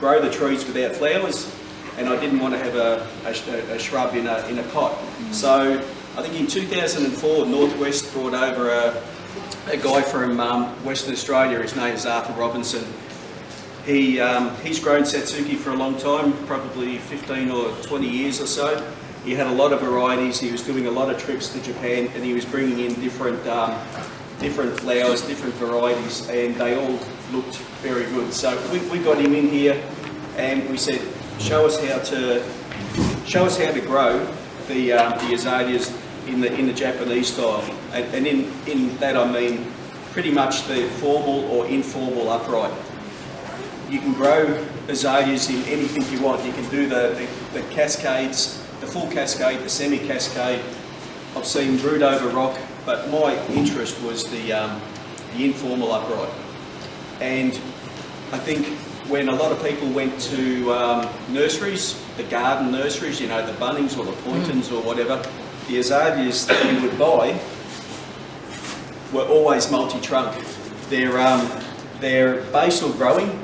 grow the trees without flowers, and I didn't want to have a shrub in a pot. So I think in 2004, Northwest brought over a guy from Western Australia. His name is Arthur Robinson. He's grown Satsuki for a long time, probably 15 or 20 years or so. He had a lot of varieties. He was doing a lot of trips to Japan, and he was bringing in different flowers, different varieties, and they all looked very good. So we got him in here, and we said, show us how to grow the azaleas in the Japanese style, and in that I mean pretty much the formal or informal upright. You can grow azaleas in anything you want. You can do the cascades, the full cascade, the semi-cascade. I've seen root over rock, but my interest was the informal upright. And I think when a lot of people went to nurseries, the garden nurseries, you know, the Bunnings or the Poyntons or whatever, the azaleas that you would buy were always multi-trunk. They're basal growing,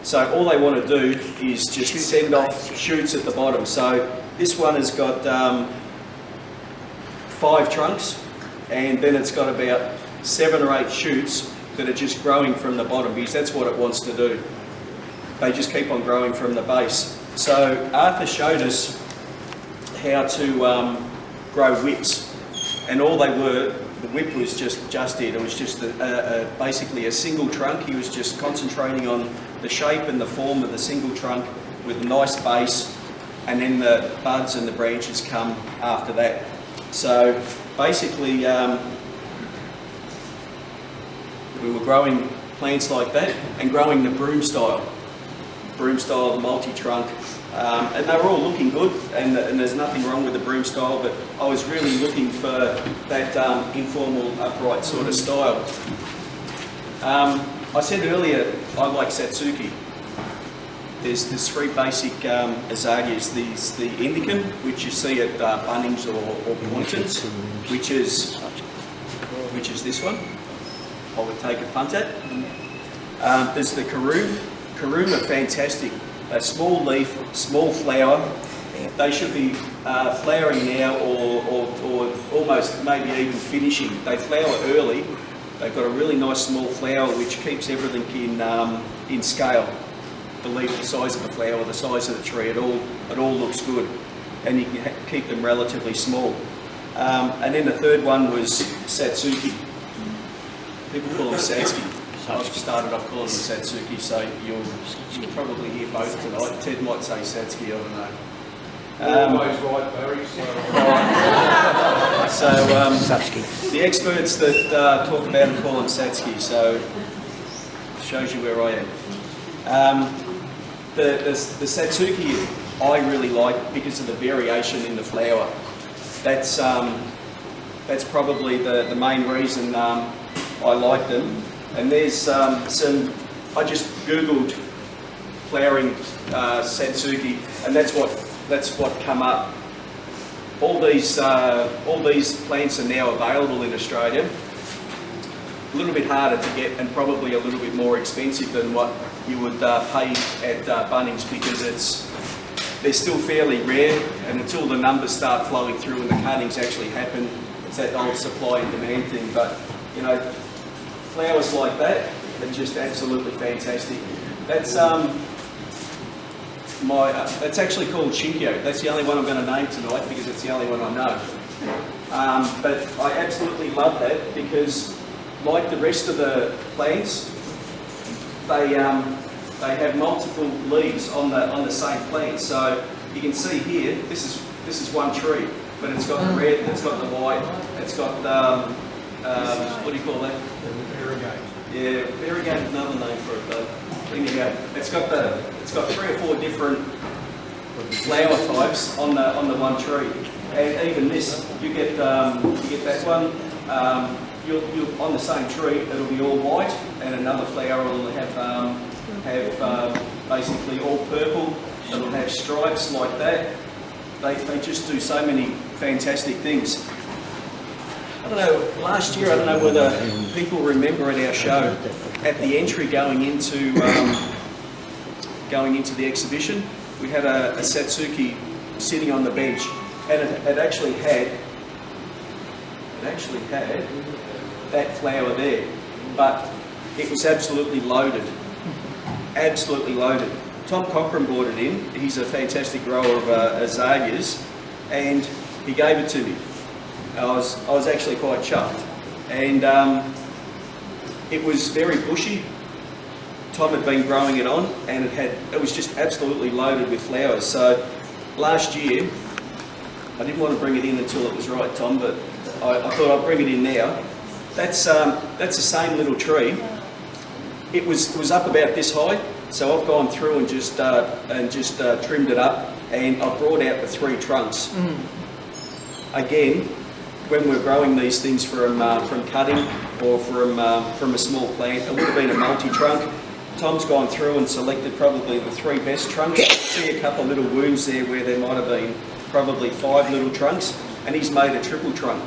so all they want to do is just send off shoots at the bottom. So this one has got 5 trunks, and then it's got about 7 or 8 shoots that are just growing from the bottom, because that's what it wants to do. They just keep on growing from the base. So Arthur showed us how to grow whips, and all they were, the whip was just it. It was just basically a single trunk. He was just concentrating on the shape and the form of the single trunk with a nice base, and then the buds and the branches come after that. So basically we were growing plants like that and growing the broom style, the multi-trunk, and they were all looking good, and there's nothing wrong with the broom style, but I was really looking for that informal upright sort of style. I said earlier I like Satsuki. There's 3 basic azaleas. There's the Indicum, which you see at Bunnings or Poyntons, which is this one. I would take a punt at. There's the Karoom. Karoom are fantastic. A small leaf, small flower. They should be flowering now, or almost maybe even finishing. They flower early. They've got a really nice small flower which keeps everything in scale. The leaf, the size of the flower, the size of the tree, it all looks good, and you can keep them relatively small. And then the third one was Satsuki. People call them Satsuki. I've started off calling them Satsuki, so you'll probably hear both tonight. Ted might say Satsuki, I don't know. Always right, Barry. So the experts that talk about them call them Satsuki, so it shows you where I am. The Satsuki I really like because of the variation in the flower. That's probably the main reason I like them. And there's some, I just googled flowering Satsuki, and that's what come up. All these plants are now available in Australia. A little bit harder to get, and probably a little bit more expensive than what you would pay at Bunnings, because they're still fairly rare, and until the numbers start flowing through and the cuttings actually happen, it's that old supply and demand thing. But you know, flowers like that are just absolutely fantastic. That's that's actually called Shinkyo. That's the only one I'm going to name tonight because it's the only one I know. But I absolutely love that because, like the rest of the plants, they have multiple leaves on the same plant. So you can see here, this is one tree, but it's got the red, it's got the white, it's got the what do you call that? Variegated. Yeah, variegated, another name for it though. It's got 3 or 4 different flower types on the one tree, and even this, you get that one. You'll on the same tree, it'll be all white, and another flower will have basically all purple. It'll have stripes like that. They just do so many fantastic things. I don't know, last year, I don't know whether people remember at our show, at the entry going into going into the exhibition, we had a Satsuki sitting on the bench, and it actually had that flower there, but it was absolutely loaded. Absolutely loaded. Tom Cochran brought it in. He's a fantastic grower of azaleas, and he gave it to me. I was actually quite chuffed, and it was very bushy. Tom had been growing it on, and it was just absolutely loaded with flowers. So last year, I didn't want to bring it in until it was right, Tom, but I thought I'd bring it in now. That's the same little tree. It was up about this high, so I've gone through and just trimmed it up, and I've brought out the 3 trunks. Again, when we're growing these things from cutting or from a small plant, it would have been a multi-trunk. Tom's gone through and selected probably the 3 best trunks. I see a couple of little wounds there where there might have been probably 5 little trunks, and he's made a triple trunk.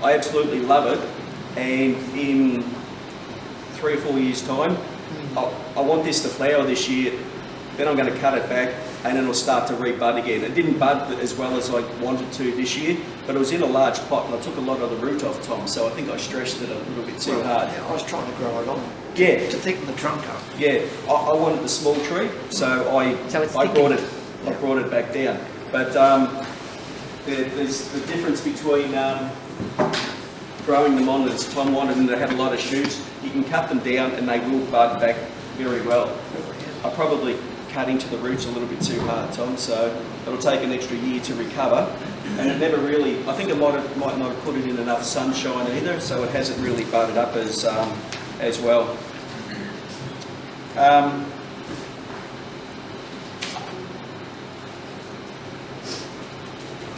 I absolutely love it, and in 3 or 4 years' time, I want this to flower this year. Then I'm going to cut it back, and then it'll start to rebud again. It didn't bud as well as I wanted to this year, but it was in a large pot, and I took a lot of the root off, Tom, so I think I stressed it a little bit too hard. Yeah, I was trying to grow it on. Yeah. To thicken the trunk up. Yeah, I wanted the small tree, so I brought it back down. But there's the difference between growing them on, as Tom wanted them to have a lot of shoots. You can cut them down and they will bud back very well. I probably cut into the roots a little bit too hard, Tom, so it'll take an extra year to recover. And it never really, I think I might not have put it in enough sunshine either, so it hasn't really budded up as well. A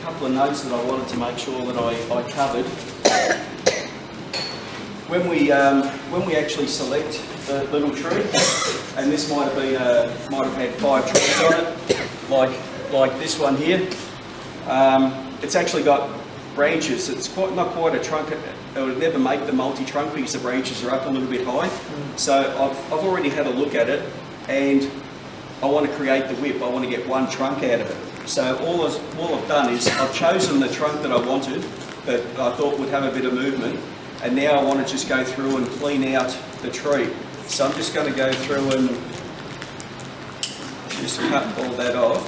couple of notes that I wanted to make sure that I covered. When we actually select the little tree, and this might have had 5 trees on it, like this one here. It's actually got branches. It's not quite a trunk. It would never make the multi-trunk because the branches are up a little bit high. So I've already had a look at it, and I want to create the whip. I want to get 1 trunk out of it. So all I've done is I've chosen the trunk that I wanted, that I thought would have a bit of movement, and now I want to just go through and clean out the tree. So I'm just going to go through and just cut all that off.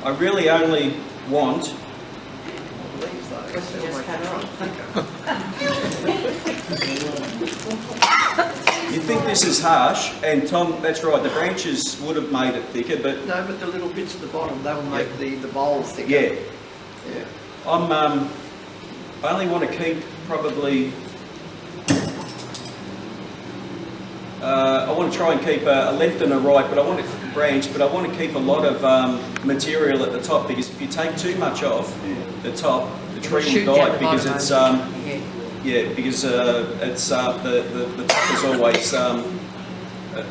I really only want... You think this is harsh, and Tom, that's right, the branches would have made it thicker, but... No, but the little bits at the bottom, they will make the bowl thicker. Yeah. Yeah. I only want to keep probably... I want to try and keep a left and a right, but I want to branch, but I want to keep a lot of material at the top, because if you take too much off the top, the tree will die, because it's because it's the top is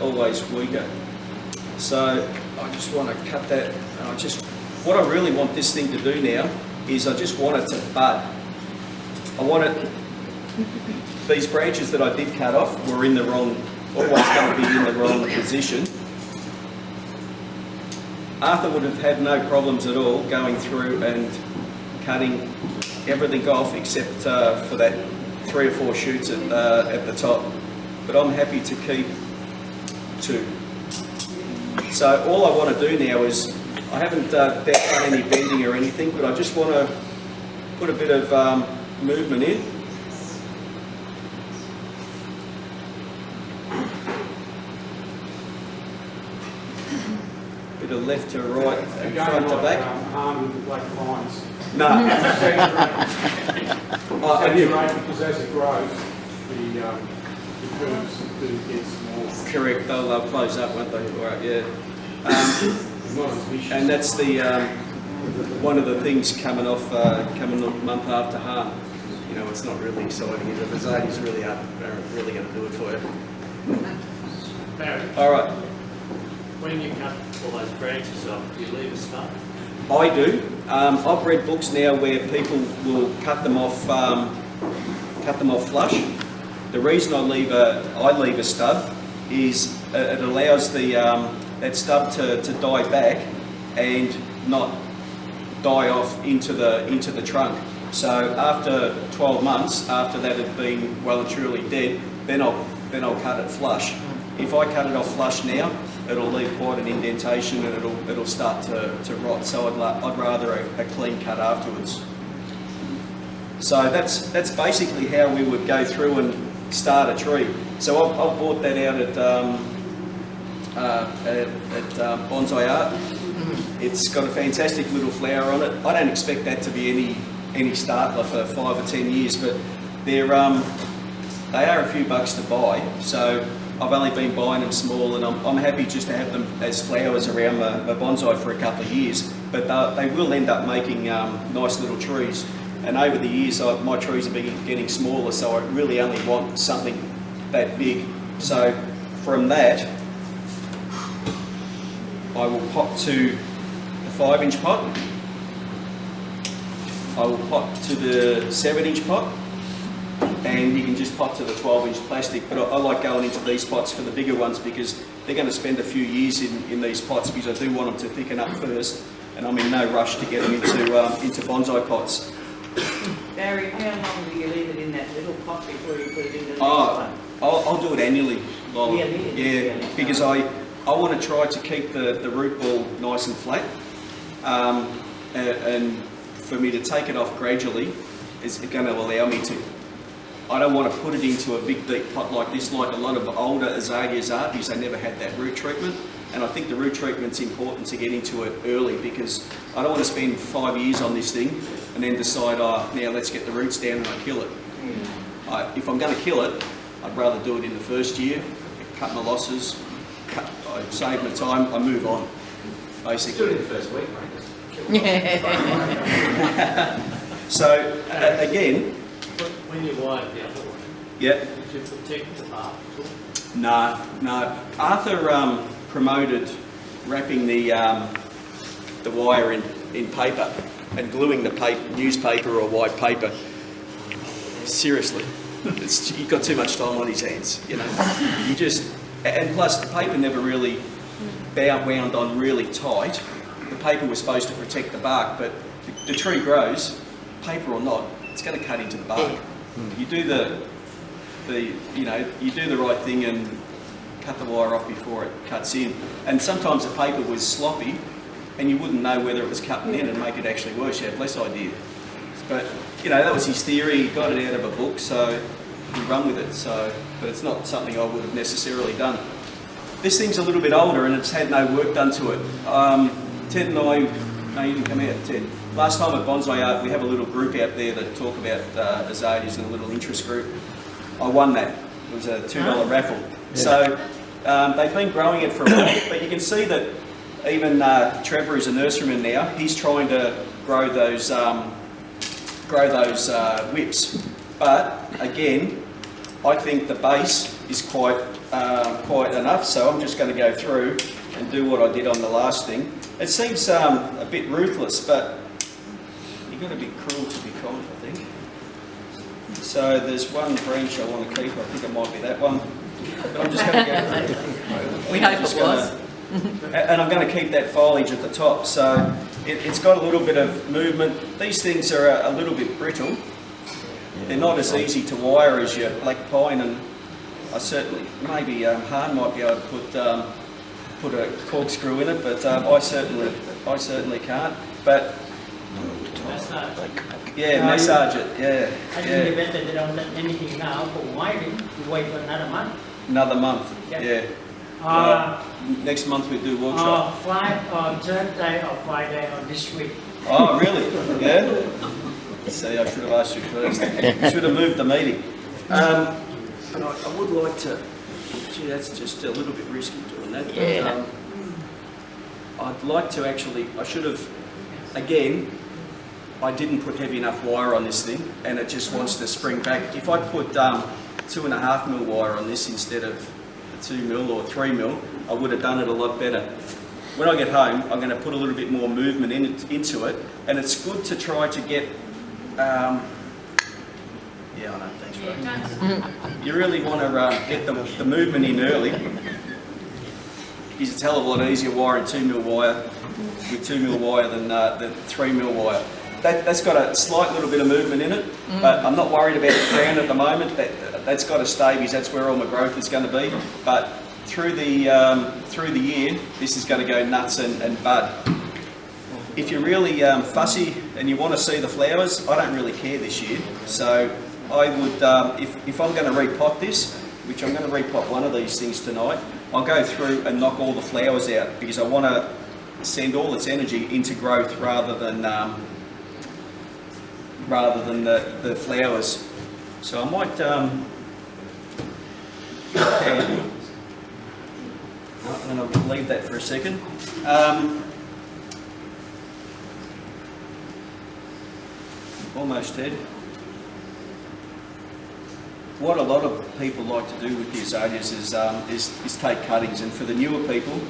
always weaker. So I just want to cut that. What I really want this thing to do now is I just want it to bud. I want it. These branches that I did cut off were in the wrong. Always going to be in the wrong position. Arthur would have had no problems at all going through and cutting everything off except for that 3 or 4 shoots at the top. But I'm happy to keep 2. So all I want to do now is, I haven't done any bending or anything, but I just want to put a bit of movement in. Bit of left to right and front to back. With the black lines. No. Because as it grows, the curves do get smaller. Correct. They'll close up, won't they? Right. Yeah. Not as vicious. And that's the one of the things coming a month after harm. You know, it's not really exciting. The azaleas really aren't really going to do it for you. Barry, All right. when you cut all those branches off, do you leave a stump? I do. I've read books now where people will cut them off flush. The reason I leave a stub is it allows the that stub to die back and not die off into the trunk. So after 12 months, after that had been well and truly dead, then I'll cut it flush. If I cut it off flush now, it'll leave quite an indentation and it'll start to rot. So I'd rather a clean cut afterwards. So that's basically how we would go through and start a tree. So I've bought that out at Bonsai Art. It's got a fantastic little flower on it. I don't expect that to be any startler for 5 or 10 years, but they are a few bucks to buy. So I've only been buying them small, and I'm happy just to have them as flowers around my bonsai for a couple of years. But they will end up making nice little trees. And over the years, my trees have been getting smaller, so I really only want something that big. So from that, I will pop to the 5-inch pot. I will pop to the 7-inch pot, and you can just pop to the 12-inch plastic. But I like going into these pots for the bigger ones because they're going to spend a few years in these pots, because I do want them to thicken up first, and I'm in no rush to get them into bonsai pots. Barry, how long do you leave it in that little pot before you put it into the next Oh, one? I'll do it annually. Lola. Yeah, Because I want to try to keep the root ball nice and flat, and for me to take it off gradually is going to allow me to. I don't want to put it into a big deep pot like this, like a lot of older azaleas are, because they never had that root treatment. And I think the root treatment's important to get into it early, because I don't want to spend 5 years on this thing and then decide, oh, now let's get the roots down and I kill it. If I'm going to kill it, I'd rather do it in the first year, cut my losses, I save my time, I move on, basically. Do it in the first week, mate. So, again, When you wired the other one, yeah, did you protect the bark? no. Arthur promoted wrapping the wire in paper and gluing the newspaper or white paper. Seriously, you've got too much time on his hands, you know. And plus the paper never really wound on really tight. The paper was supposed to protect the bark, but the tree grows, paper or not, it's going to cut into the bark. You do you do the right thing and cut the wire off before it cuts in. And sometimes the paper was sloppy, and you wouldn't know whether it was cutting in and make it actually worse. You had less idea. But that was his theory. He got it out of a book, so he run with it. But it's not something I would have necessarily done. This thing's a little bit older, and it's had no work done to it. Ted and I, no, you didn't come out, Ted. Last time at Bonsai Art, we have a little group out there that talk about azaleas in a little interest group. I won that. It was a $2 raffle. Yeah. So they've been growing it for a while, but you can see that even Trevor is a nurseryman now. He's trying to grow those whips. But again, I think the base is quite enough. So I'm just going to go through and do what I did on the last thing. It seems a bit ruthless, but you've got to be cruel to be kind, I think. So there's one branch I want to keep. I think it might be that one. But I'm just going to go through. We hope it was. And I'm going to keep that foliage at the top. So it's got a little bit of movement. These things are a little bit brittle. They're not as easy to wire as your black pine, and I certainly, maybe Han might be able to put a corkscrew in it, but I certainly can't. But massage it. Yeah. I think the better they don't let anything now for wiring. You wait for another month. Another month. Yeah. Next month we do workshop. Thursday or Friday or this week. Oh, really? Yeah. See, I should have asked you first. Should have moved the meeting. And I would like to. Gee, that's just a little bit risky doing that. Yeah. But, I'd like to actually. I should have. Again, I didn't put heavy enough wire on this thing, and it just wants to spring back. If I put 2.5 mil wire on this instead of 2 mil or 3 mil, I would have done it a lot better. When I get home, I'm going to put a little bit more movement into it, and it's good to try to get. Yeah, I know. Thanks, Ray. You really want to get the movement in early. Because it's a hell of a lot easier wiring 2mm wire with 2mm wire than 3mm wire. That's got a slight little bit of movement in it, but I'm not worried about the crown at the moment. That's got to stay because that's where all my growth is going to be. But through the year, this is going to go nuts and bud. If you're really fussy and you want to see the flowers, I don't really care this year. So I would, if I'm going to repot this, which I'm going to repot one of these things tonight, I'll go through and knock all the flowers out because I want to send all its energy into growth rather than the flowers. So I might and I'll leave that for a second. Almost dead. What a lot of people like to do with the azaleas is take cuttings, and for the newer people,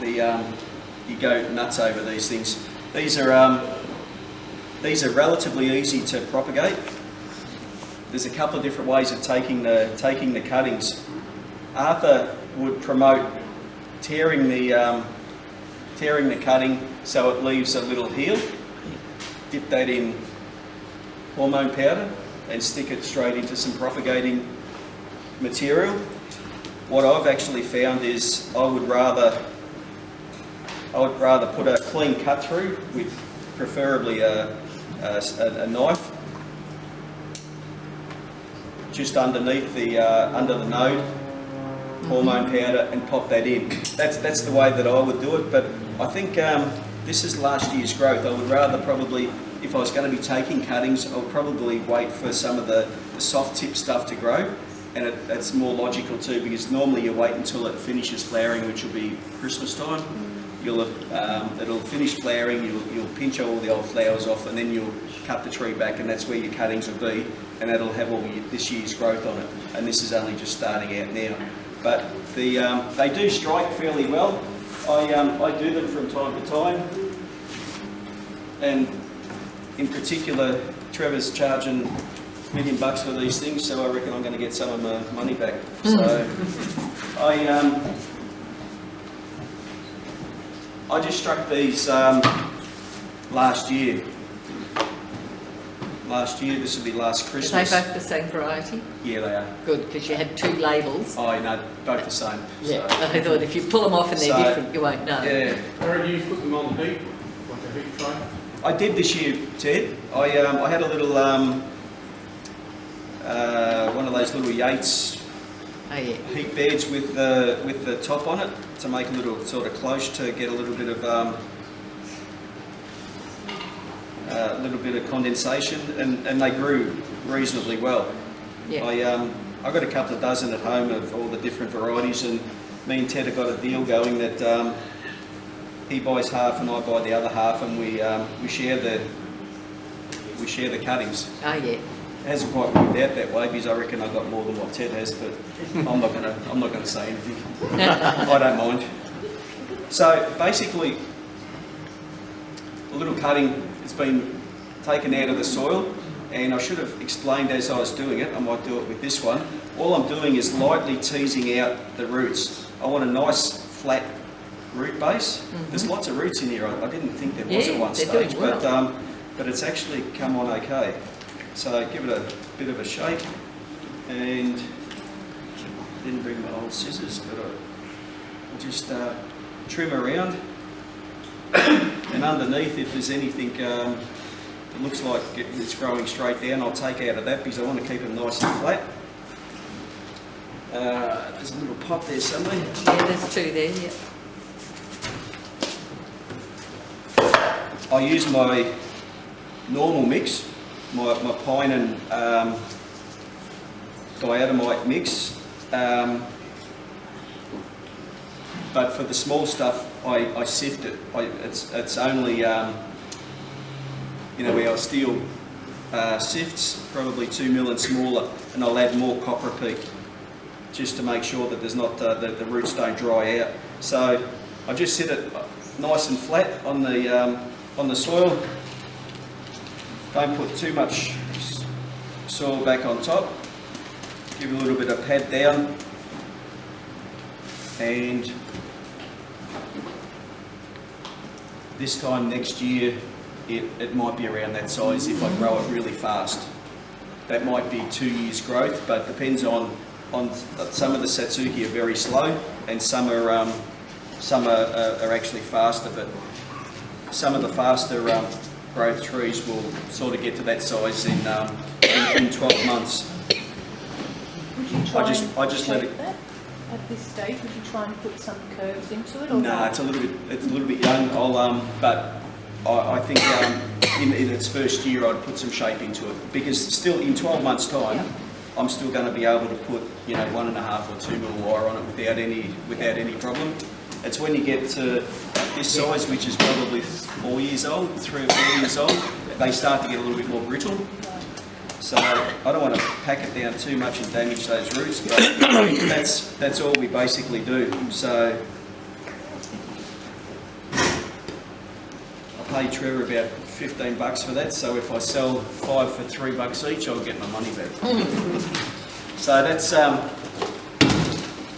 you go nuts over these things. These are relatively easy to propagate. There's a couple of different ways of taking the cuttings. Arthur would promote tearing the cutting so it leaves a little heel. Dip that in hormone powder and stick it straight into some propagating material. What I've actually found is I would rather put a clean cut through with preferably a knife just underneath under the node, hormone powder, and pop that in. That's the way that I would do it. But I think this is last year's growth. I would rather probably, if I was going to be taking cuttings, I would probably wait for some of the soft tip stuff to grow, and that's more logical too, because normally you wait until it finishes flowering, which will be Christmas time. It'll finish flowering, you'll pinch all the old flowers off, and then you'll cut the tree back, and that's where your cuttings will be, and that'll have all this year's growth on it. And this is only just starting out now. But they do strike fairly well. I do them from time to time, and in particular, Trevor's charging $1 million for these things, so I reckon I'm going to get some of my money back. So I just struck these last year. This will be last Christmas. Are they both the same variety? Yeah, they are. Good, because you had two labels. Oh, no, both the same. Yeah, So, I thought if you pull them off and they're different, you won't know. yeah. Where do you put them on the heat? Like a heat tray? I did this year, Ted. I had a little one of those little Yates Oh yeah. heat beds with the top on it to make a little sort of cloche to get a little bit of condensation, and they grew reasonably well. Yeah. I got a couple of dozen at home of all the different varieties, and me and Ted have got a deal going that he buys half and I buy the other half, and we share the cuttings. Oh yeah. It hasn't quite worked out that way because I reckon I got more than what Ted has, but I'm not gonna say anything. I don't mind. So basically, a little cutting has been taken out of the soil, and I should have explained as I was doing it. I might do it with this one. All I'm doing is lightly teasing out the roots. I want a nice flat root base. There's lots of roots in here. I didn't think there was at one stage, but it's actually come on okay. So give it a bit of a shake, and didn't bring my old scissors, but I'll just trim around, and underneath, if there's anything that looks like it's growing straight down, I'll take out of that because I want to keep them nice and flat. There's a little pot there somewhere. Yeah, there's two there, yeah. I use my normal mix, my pine and diatomite mix, but for the small stuff I sift it. It's only our steel sifts, probably 2 mil and smaller, and I'll add more copper peat just to make sure that there's not the roots don't dry out. So I just sit it nice and flat on the soil. Don't put too much soil back on top. Give it a little bit of pad down, and this time next year it might be around that size if I grow it really fast. That might be 2 years growth, but depends on some of the Satsuki are very slow and some are actually faster, but some of the faster growth trees will sort of get to that size in 12 months. Would you try I just let shape it. that at this stage? Would you try and put some curves into it? Or No, not? it's a little bit young. But I think in its first year I'd put some shape into it, because still in 12 months' time, Yep. I'm still going to be able to put 1.5 or 2 mil wire on it without any problem. It's when you get to this size, which is probably 4 years old, 3 or 4 years old, they start to get a little bit more brittle. So I don't want to pack it down too much and damage those roots, but that's all we basically do. So I paid Trevor about $15 for that, so if I sell 5 for $3 each, I'll get my money back. So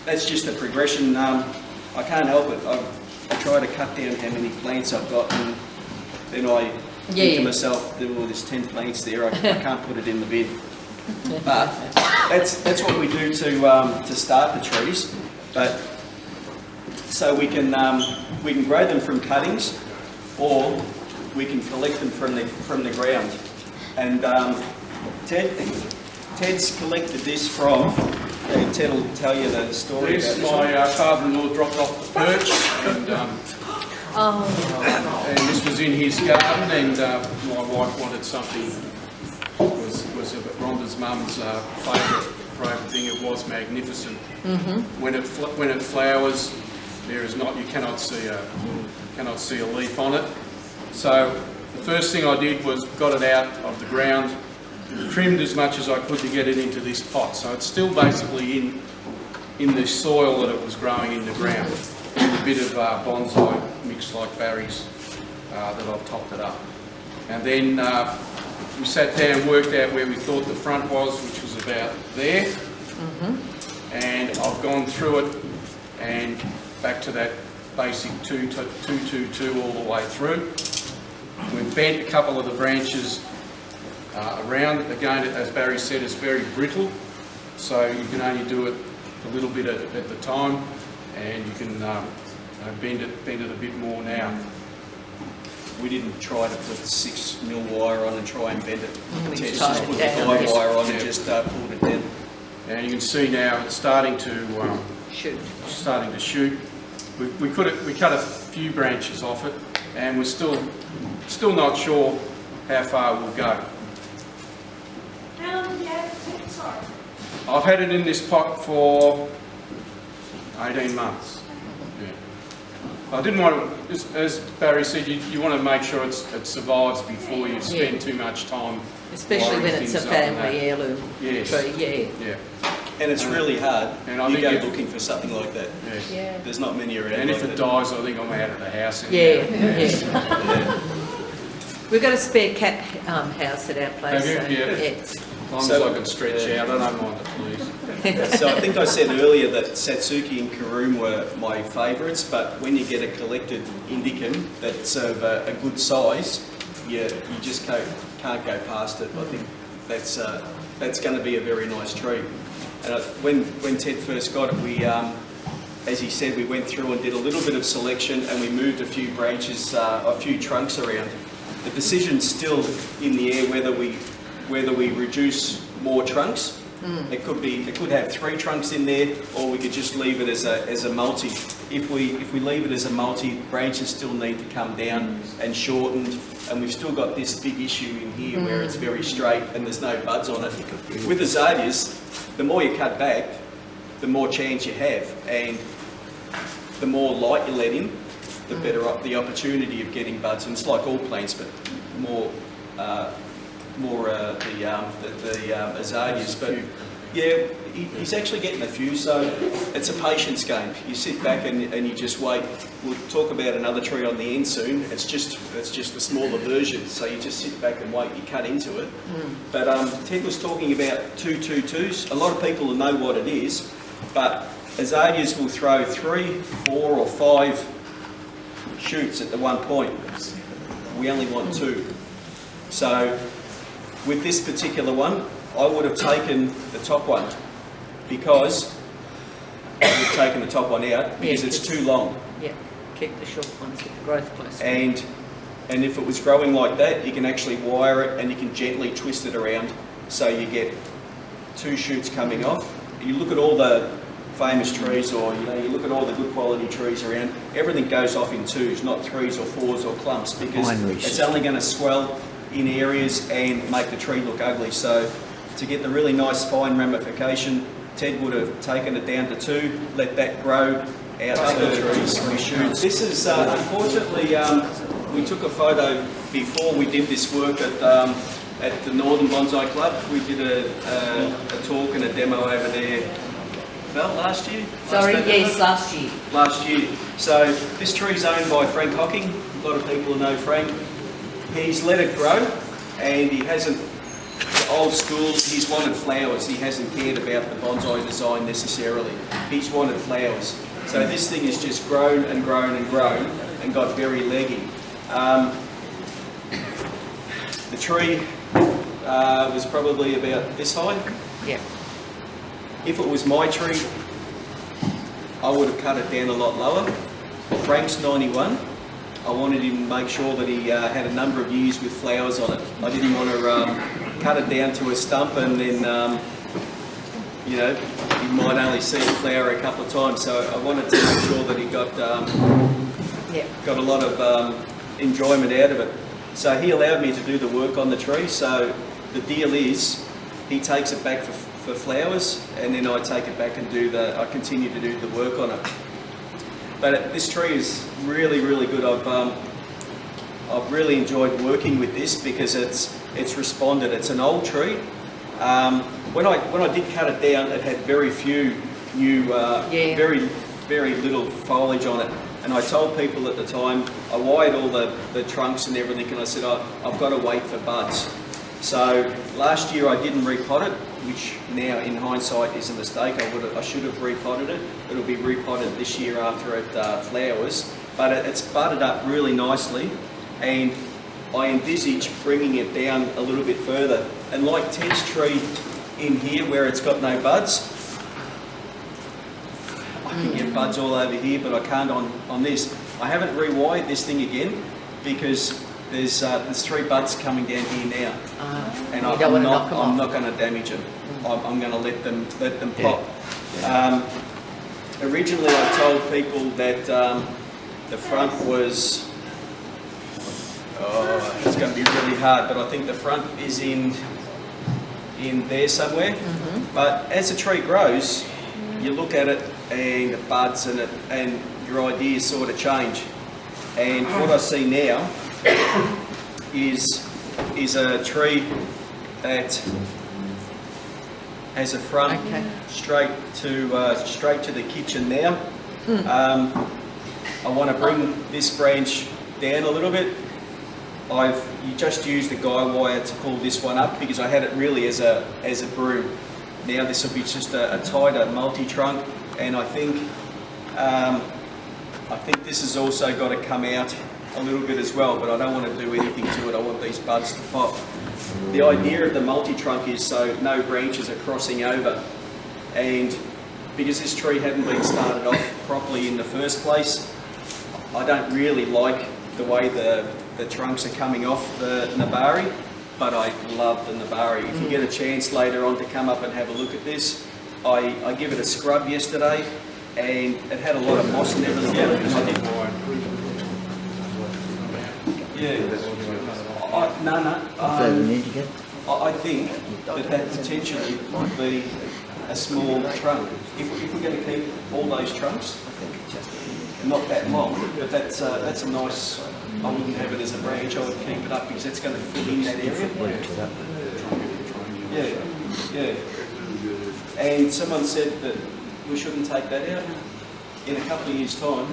that's just a progression. I can't help it. I try to cut down how many plants I've got, and then I think to myself, there there's 10 plants there, I can't put it in the bin. But that's what we do to start the trees. But so we can grow them from cuttings, or we can collect them from the ground. And Ted's collected this from. Ted will tell you the story. Yes, about this my father-in-law dropped off the perch, and this was in his garden, and my wife wanted something. Was Rhonda's mum's favourite thing. It was magnificent. When it flowers, you cannot see a leaf on it. So the first thing I did was got it out of the ground, trimmed as much as I could to get it into this pot. So it's still basically in the soil that it was growing in the ground, with a bit of bonsai mix like Barry's that I've topped it up. And then we sat down, worked out where we thought the front was, which was about there. And I've gone through it and back to that basic 2-2-2 all the way through. We've bent a couple of the branches around. Again, as Barry said, it's very brittle, so you can only do it a little bit at the time, and you can bend it a bit more now. We didn't try to put 6 mil wire on and try and bend it. We Ted tied just it put down. the guide wire on and just pulled it down. And you can see now it's starting to shoot. We cut a few branches off it, and we're still not sure how far we'll go. How long have you had it? Sorry. I've had it in this pot for 18 months. Yeah. I didn't want to, as Barry said, you want to make sure it survives before you spend too much time. Especially when it's a family heirloom Yes. tree, Yeah. And it's really hard. And I you think go looking for something like that. Yeah. Yeah. There's not many around. And if like it that. dies, I think I'm out of the house. Yeah. Yeah. We've got a spare cat house at our place. Have you? So, Yeah. yes. As long as I can stretch out, I don't mind it, please. So I think I said earlier that Satsuki and Karoom were my favourites, but when you get a collected indicum that's of a good size, you just can't go past it. I think that's going to be a very nice tree. And when Ted first got it, we, as he said, we went through and did a little bit of selection, and we moved a few branches, a few trunks around. The decision's still in the air whether we reduce more trunks. It could have 3 trunks in there, or we could just leave it as a multi. If we leave it as a multi, branches still need to come down and shortened, and we've still got this big issue in here where it's very straight and there's no buds on it. With azaleas, the more you cut back, the more chance you have, and the more light you let in, the better the opportunity of getting buds. And it's like all plants, but more the azaleas. But yeah, he's actually getting a few, so it's a patience game. You sit back and you just wait. We'll talk about another tree on the end soon. It's just a smaller version, so you just sit back and wait. You cut into it. But Ted was talking about 2-2-2s. A lot of people know what it is, but azaleas will throw 3, 4 or 5 shoots at the one point. We only want 2. So with this particular one, I would have taken the top one because we've taken the top one out because Yeah, it's just- too long. Yeah, keep the short ones with the growth close. And if it was growing like that, you can actually wire it and you can gently twist it around so you get 2 shoots coming off. You look at all the famous trees, or you look at all the good quality trees around, everything goes off in 2s, not 3s or 4s or clumps, because it's only going to swell in areas and make the tree look ugly. So to get the really nice fine ramification, Ted would have taken it down to 2, let that grow out to 3 shoots. This is, unfortunately, we took a photo before we did this work at the Northern Bonsai Club. We did a talk and a demo over there, about last year? Sorry, Last yes, last year. Last year. So this tree is owned by Frank Hocking. A lot of people know Frank. He's let it grow and he hasn't, old school, he's wanted flowers. He hasn't cared about the bonsai design necessarily. He's wanted flowers. So this thing has just grown and grown and grown and got very leggy. The tree was probably about this high. Yeah. If it was my tree, I would have cut it down a lot lower. Frank's 91. I wanted him to make sure that he had a number of years with flowers on it. I didn't want to cut it down to a stump and then, you know, you might only see a flower a couple of times. So I wanted to make sure that he got a lot of enjoyment out of it. So he allowed me to do the work on the tree. So the deal is, he takes it back for flowers, and then I take it back and I continue to do the work on it. But this tree is really, really good. I've really enjoyed working with this because it's responded. It's an old tree. When I did cut it down, it had very few new, very, very little foliage on it. And I told people at the time, I wired all the trunks and everything, and I said, I've got to wait for buds. So last year I didn't repot it, which now in hindsight is a mistake. I should have repotted it. It'll be repotted this year after it flowers. But it's budded up really nicely, and I envisage bringing it down a little bit further. And like Ted's tree in here where it's got no buds, I can get buds all over here, but I can't on this. I haven't rewired this thing again because there's 3 buds coming down here now, and I'm not going to damage them. I'm going to let them pop. Originally, I told people that the front was, it's going to be really hard, but I think the front is in there somewhere. But as the tree grows, you look at it and the buds and your ideas sort of change. And what I see now is a tree that has a front straight to the kitchen now. I want to bring this branch down a little bit. You just used the guy wire to pull this one up because I had it really as a broom. Now this will be just a tighter multi-trunk, and I think this has also got to come out a little bit as well, but I don't want to do anything to it. I want these buds to pop. The idea of the multi-trunk is so no branches are crossing over, and because this tree hadn't been started off properly in the first place, I don't really like the way the trunks are coming off the Nabari, but I love the Nabari. If you get a chance later on to come up and have a look at this, I give it a scrub yesterday, and it had a lot of moss and everything on it. I think that potentially might be a small trunk. If we're going to keep all those trunks, not that long, but that's a nice. I wouldn't have it as a branch. I would keep it up because it's going to fit in that area. Yeah. And someone said that we shouldn't take that out. In a couple of years' time,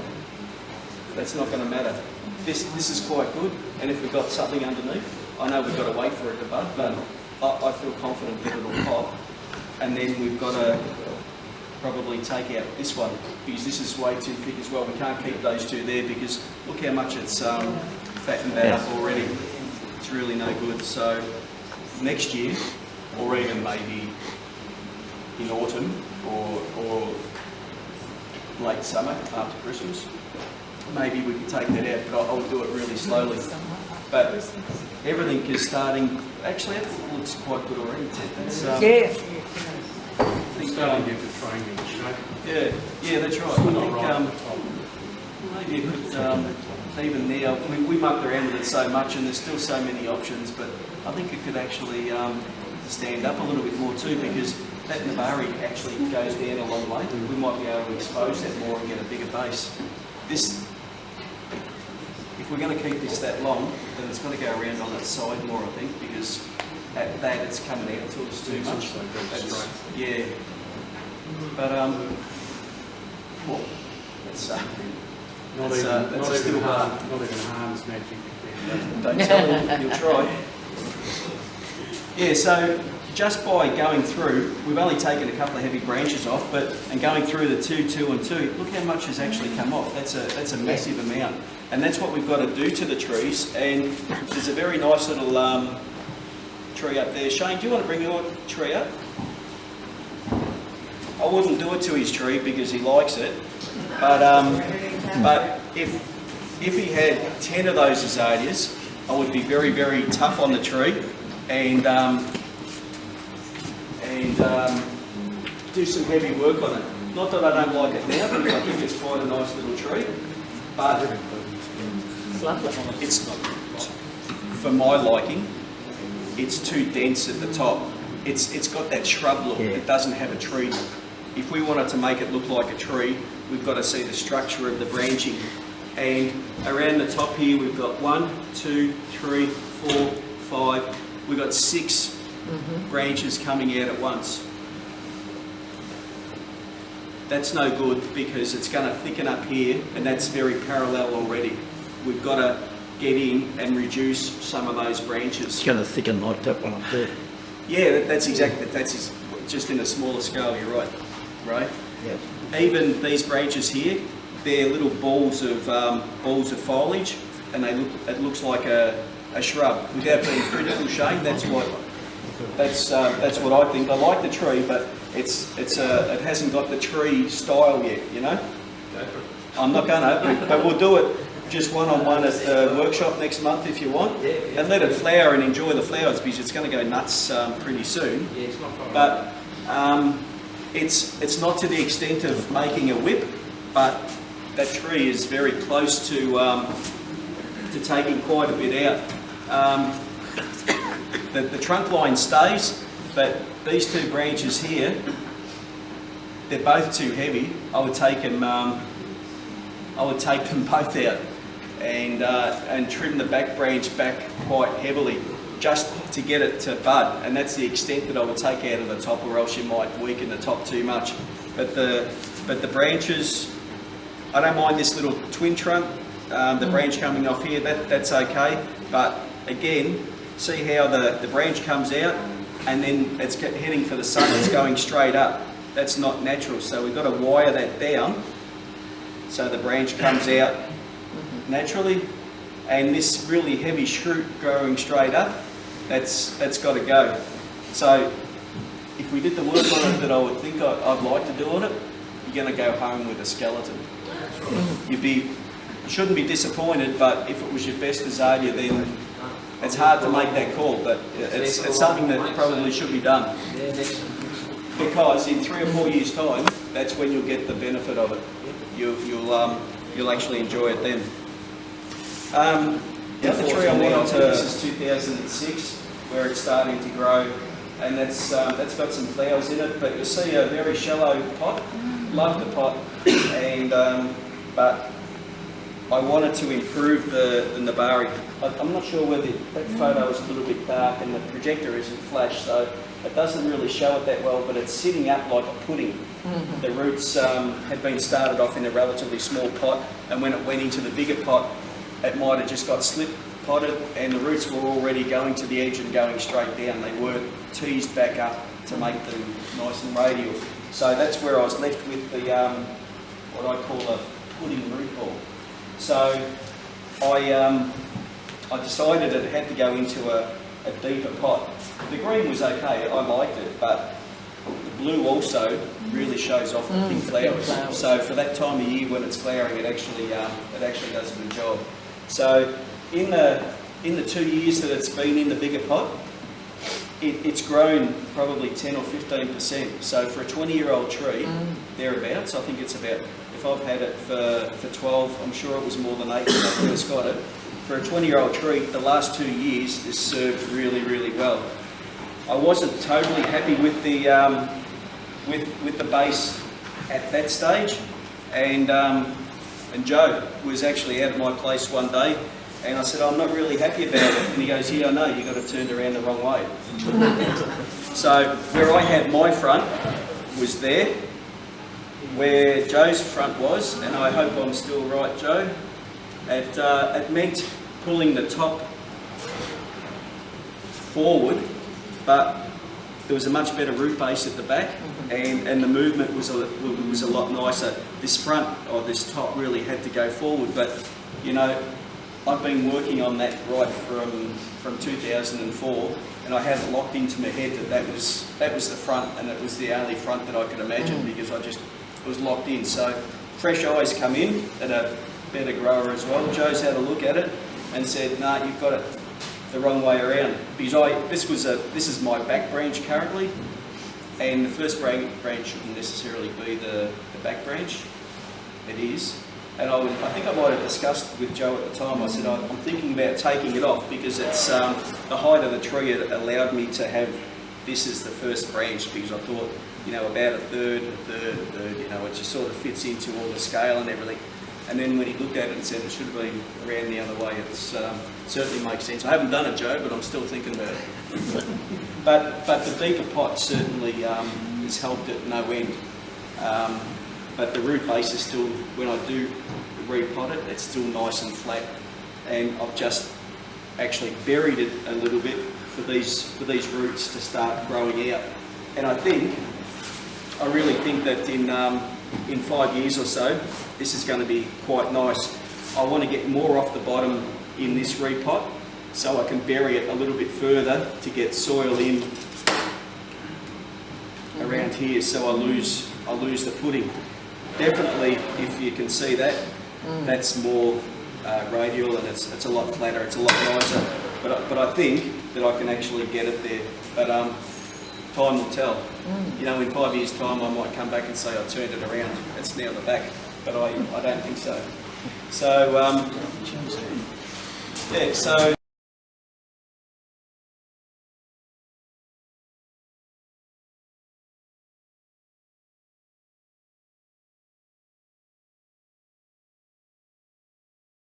that's not going to matter. This is quite good, and if we've got something underneath, I know we've got to wait for it to bud, but I feel confident that it'll pop. And then we've got probably take out this one because this is way too thick as well. We can't keep those two there because look how much it's fattened that up already. It's really no good. So next year, or even maybe in autumn or late summer after Christmas, maybe we can take that out, but I'll do it really slowly. But everything is starting, actually it looks quite good already. It's, Yeah. I think, Starting to get the train in shape. yeah, that's right. I think maybe you could, even now, we mucked around with it so much and there's still so many options, but I think it could actually stand up a little bit more too, because that Nabari actually goes down a long way. We might be able to expose that more and get a bigger base. This, if we're going to keep this that long, then it's got to go around on that side more, I think, because at that it's coming out to us too much. That's, yeah. But well, that's Not even Harm's magic. don't tell him, you'll try. Yeah, so just by going through, we've only taken a couple of heavy branches off, and going through the 2, 2 and 2, look how much has actually come off. That's a massive amount. And that's what we've got to do to the trees. And there's a very nice little tree up there. Shane, do you want to bring your tree up? I wouldn't do it to his tree because he likes it. But if he had 10 of those azaleas, I would be very, very tough on the tree and do some heavy work on it. Not that I don't like it now, because I think it's quite a nice little tree, but it's, for my liking, it's too dense at the top. It's got that shrub look. It doesn't have a tree look. If we wanted to make it look like a tree, we've got to see the structure of the branching. And around the top here, we've got 1, 2, 3, 4, 5. We've got 6 branches coming out at once. That's no good because it's going to thicken up here, and that's very parallel already. We've got to get in and reduce some of those branches. It's going to thicken like that one up there. Yeah, that's exactly, that's just in a smaller scale, you're right, right? Yeah. Even these branches here, they're little balls of foliage, and it looks like a shrub. Without being critical, Shane, that's what I think. I like the tree, but it hasn't got the tree style yet, you know? I'm not gonna, but we'll do it just one-on-one at the workshop next month if you want, and let it flower and enjoy the flowers because it's going to go nuts pretty soon. Yeah, it's not far. But it's not to the extent of making a whip, but that tree is very close to taking quite a bit out. The trunk line stays, but these 2 branches here, they're both too heavy. I would take them both out and trim the back branch back quite heavily just to get it to bud, and that's the extent that I would take out of the top, or else you might weaken the top too much. But the branches, I don't mind this little twin trunk, the branch coming off here, that's okay. But again, see how the branch comes out and then it's heading for the sun, it's going straight up. That's not natural, so we've got to wire that down so the branch comes out naturally. And this really heavy shoot growing straight up, that's got to go. So if we did the work on it that I would think I'd like to do on it, you're going to go home with a skeleton. You shouldn't be disappointed, but if it was your best azalea, then it's hard to make that call, but it's something that probably should be done. Because in 3 or 4 years' time, that's when you'll get the benefit of it. You'll actually enjoy it then. The other tree I wanted to, this is 2006, where it's starting to grow, and that's got some flowers in it, but you'll see a very shallow pot. Love the pot, and but I wanted to improve the Nabari. I'm not sure whether that photo is a little bit dark and the projector isn't flash, so it doesn't really show it that well, but it's sitting up like a pudding. The roots had been started off in a relatively small pot, and when it went into the bigger pot, it might have just got slip potted, and the roots were already going to the edge and going straight down. They weren't teased back up to make them nice and radial. So that's where I was left with the what I call a pudding root ball. So I decided it had to go into a deeper pot. The green was okay, I liked it, but the blue also really shows off the pink flowers. So for that time of year when it's flowering, it actually does a good job. So in the 2 years that it's been in the bigger pot, it's grown probably 10 or 15%. So for a 20-year-old tree, thereabouts, I think it's about, if I've had it for 12, I'm sure it was more than 8 when I first got it. For a 20-year-old tree, the last 2 years has served really, really well. I wasn't totally happy with the base at that stage, and Joe was actually out at my place one day, and I said, I'm not really happy about it. And he goes, yeah, I know, you got it turned around the wrong way. So where I had my front was there, where Joe's front was, and I hope I'm still right, Joe. It meant pulling the top forward, but there was a much better root base at the back, and the movement was a lot nicer. This front, or this top, really had to go forward, but you know, I've been working on that right from 2004, and I had it locked into my head that was the front, and it was the only front that I could imagine, because I just was locked in. So fresh eyes come in, and a better grower as well. Joe's had a look at it and said, "No, you've got it the wrong way around." Because this is my back branch currently, and the first branch shouldn't necessarily be the back branch. It is. And I think I might have discussed with Joe at the time, I said, I'm thinking about taking it off, because it's the height of the tree, it allowed me to have this as the first branch, because I thought, you know, about a third, you know, it just sort of fits into all the scale and everything. And then when he looked at it and said it should have been around the other way, it certainly makes sense. I haven't done it, Joe, but I'm still thinking about it. But the deeper pot certainly has helped at no end. But the root base is still, when I do repot it, it's still nice and flat. And I've just actually buried it a little bit for these roots to start growing out. And I really think that in 5 years or so, this is going to be quite nice. I want to get more off the bottom in this repot, so I can bury it a little bit further to get soil in around here, so I lose the pudding. Definitely, if you can see that, that's more radial, and it's a lot flatter, it's a lot nicer. But I think that I can actually get it there. But time will tell. You know, in 5 years' time, I might come back and say I turned it around. It's now the back, but I don't think so. So yeah, so.